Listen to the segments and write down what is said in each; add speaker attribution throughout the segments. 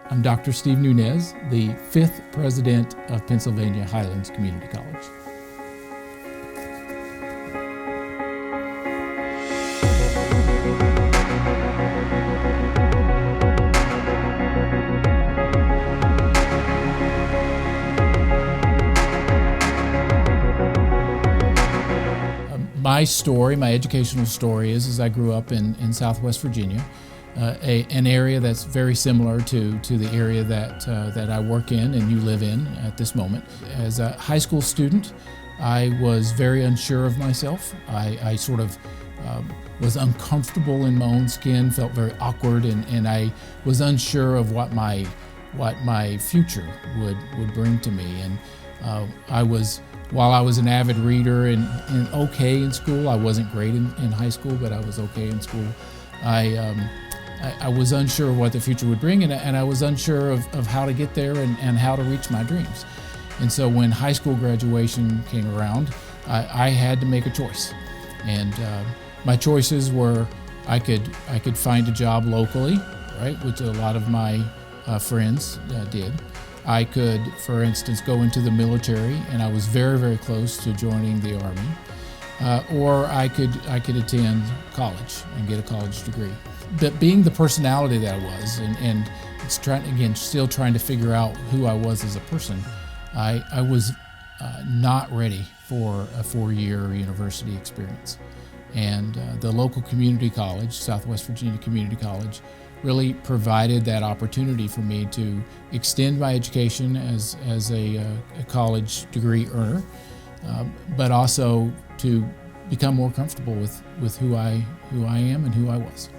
Speaker 1: I'm Dr. Steve Nunez, the 5th president of Pennsylvania Highlands Community College. My story, my educational story is I grew up in Southwest Virginia, an area that's very similar to the area that I work in and you live in at this moment. As a high school student, I was very unsure of myself. I sort of was uncomfortable in my own skin, felt very awkward, and I was unsure of what my future would bring to me. And while I was an avid reader and okay in school, I wasn't great in high school, but I was okay in school. I was unsure of what the future would bring, and I was unsure of how to get there and how to reach my dreams. And so when high school graduation came around, I had to make a choice. And my choices were I could find a job locally, right, which a lot of my friends did. I could, for instance, go into the military, and I was very, very close to joining the Army. Or I could attend college and get a college degree. But being the personality that I was, and it's still trying to figure out who I was as a person, I was not ready for a 4-year university experience. And the local community college, Southwest Virginia Community College, really provided that opportunity for me to extend my education as a college degree earner, but also to become more comfortable with who I am and who I was.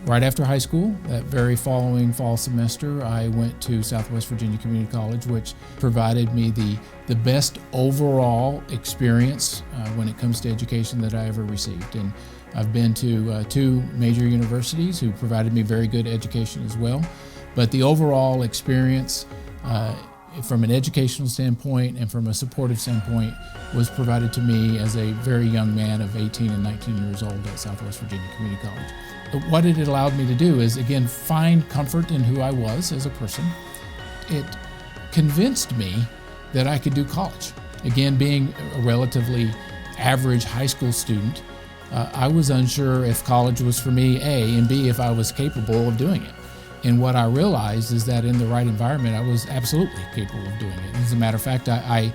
Speaker 1: Right after high school, that very following fall semester, I went to Southwest Virginia Community College, which provided me the best overall experience when it comes to education that I ever received. And I've been to 2 major universities who provided me very good education as well. But the overall experience from an educational standpoint and from a supportive standpoint was provided to me as a very young man of 18 and 19 years old at Southwest Virginia Community College. What it allowed me to do is, again, find comfort in who I was as a person. It convinced me that I could do college. Again, being a relatively average high school student, I was unsure if college was for me, A, and B, if I was capable of doing it. And what I realized is that in the right environment, I was absolutely capable of doing it. As a matter of fact, I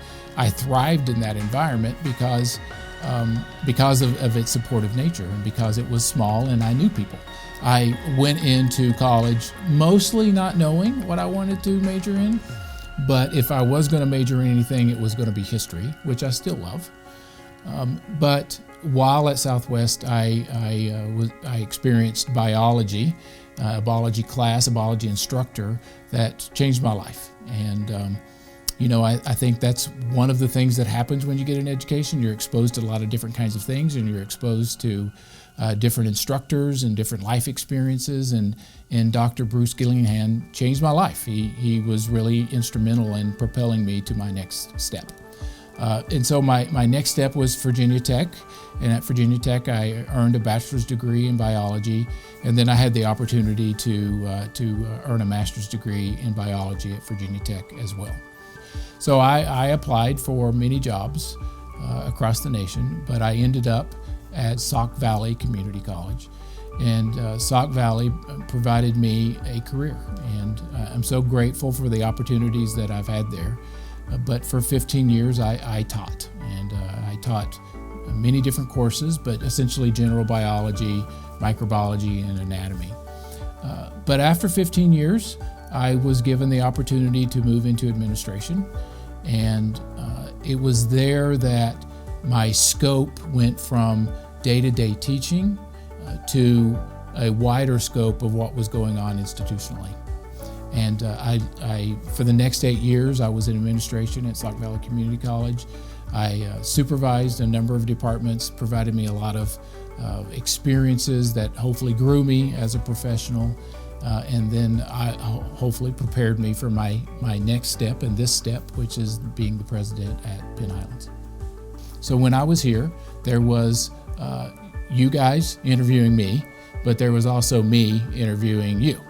Speaker 1: thrived in that environment because of its supportive nature and because it was small and I knew people. I went into college mostly not knowing what I wanted to major in, but if I was going to major in anything, it was going to be history, which I still love. But while at Southwest, I experienced biology, a biology class, a biology instructor that changed my life. And I think that's one of the things that happens when you get an education. You're exposed to a lot of different kinds of things, and you're exposed to different instructors and different life experiences. And Dr. Bruce Gillingham changed my life. He was really instrumental in propelling me to my next step. And so my next step was Virginia Tech, and at Virginia Tech I earned a bachelor's degree in biology, and then I had the opportunity to earn a master's degree in biology at Virginia Tech as well. So I applied for many jobs across the nation, but I ended up at Sauk Valley Community College. And Sauk Valley provided me a career, and I'm so grateful for the opportunities that I've had there. But for 15 years I taught, and I taught many different courses, but essentially general biology, microbiology, and anatomy. But after 15 years, I was given the opportunity to move into administration, and it was there that my scope went from day-to-day teaching to a wider scope of what was going on institutionally. And for the next 8 years, I was in administration at Sauk Valley Community College. I supervised a number of departments, provided me a lot of experiences that hopefully grew me as a professional, and then hopefully prepared me for my next step and this step, which is being the president at Penn Highlands. So when I was here, there was you guys interviewing me, but there was also me interviewing you.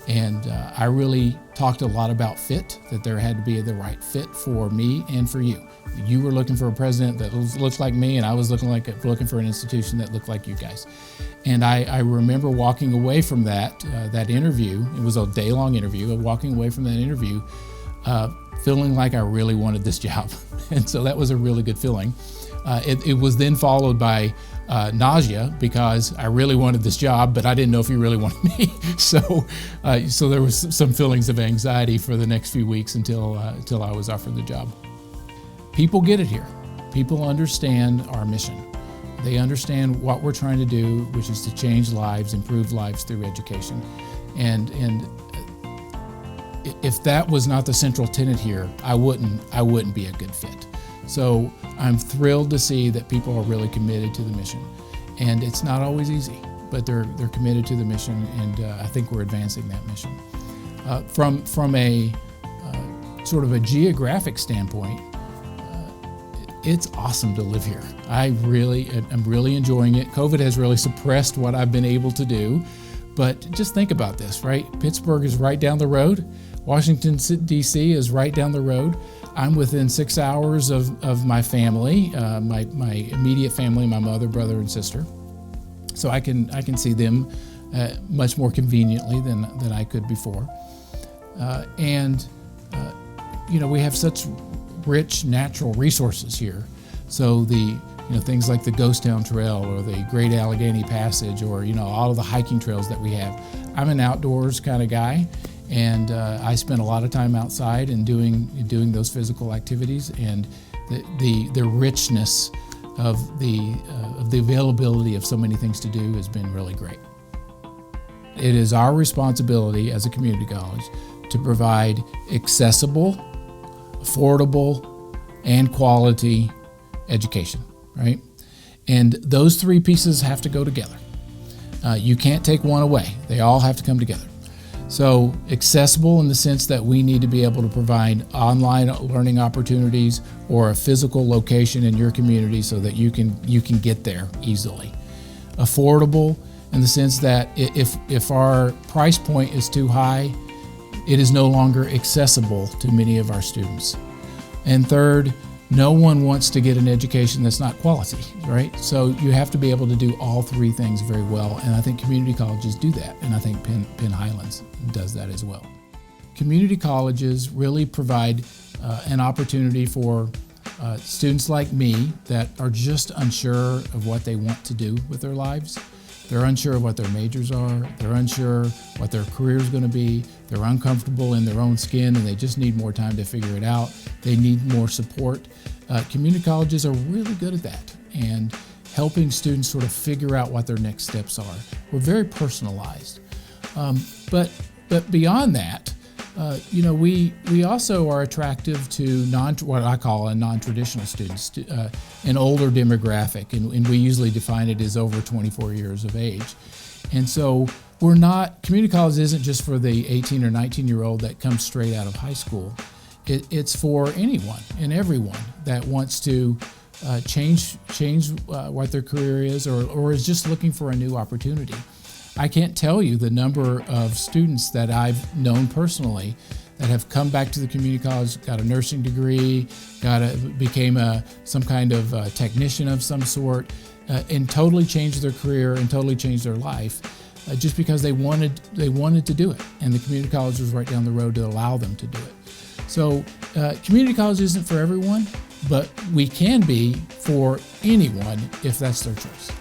Speaker 1: And I really talked a lot about fit, that there had to be the right fit for me and for you. You were looking for a president that looked like me, and I was looking for an institution that looked like you guys. And I remember walking away from that interview. It was a day-long interview. Walking away from that interview, feeling like I really wanted this job, and so that was a really good feeling. It was then followed by nausea, because I really wanted this job, but I didn't know if he really wanted me. So there was some feelings of anxiety for the next few weeks until I was offered the job. People get it here. People understand our mission. They understand what we're trying to do, which is to change lives, improve lives through education. And if that was not the central tenet here, I wouldn't be a good fit. So I'm thrilled to see that people are really committed to the mission. And it's not always easy, but they're committed to the mission, and I think we're advancing that mission. From a sort of a geographic standpoint, it's awesome to live here. I'm really enjoying it. COVID has really suppressed what I've been able to do, but just think about this, right? Pittsburgh is right down the road. Washington, D.C. is right down the road. I'm within 6 hours of my family, my immediate family, my mother, brother, and sister. So I can see them much more conveniently than I could before. We have such rich natural resources here. So things like the Ghost Town Trail or the Great Allegheny Passage, or all of the hiking trails that we have. I'm an outdoors kind of guy. And I spend a lot of time outside and doing those physical activities, and the richness of the availability of so many things to do has been really great. It is our responsibility as a community college to provide accessible, affordable, and quality education, right? And those three pieces have to go together. You can't take one away. They all have to come together. So accessible in the sense that we need to be able to provide online learning opportunities or a physical location in your community so that you can get there easily. Affordable in the sense that if our price point is too high, it is no longer accessible to many of our students. And third, no one wants to get an education that's not quality, right? So you have to be able to do all three things very well, and I think community colleges do that, and I think Penn Highlands does that as well. Community colleges really provide an opportunity for students like me that are just unsure of what they want to do with their lives. They're unsure of what their majors are. They're unsure what their career is going to be. They're uncomfortable in their own skin, and they just need more time to figure it out. They need more support. Community colleges are really good at that and helping students sort of figure out what their next steps are. We're very personalized. But beyond that, we also are attractive to what I call non-traditional students, an older demographic, and we usually define it as over 24 years of age. And so community college isn't just for the 18 or 19-year-old that comes straight out of high school. It's for anyone and everyone that wants to change what their career is or is just looking for a new opportunity. I can't tell you the number of students that I've known personally that have come back to the community college, got a nursing degree, became some kind of technician of some sort, and totally changed their career and totally changed their life just because they wanted to do it, and the community college was right down the road to allow them to do it. So community college isn't for everyone, but we can be for anyone if that's their choice.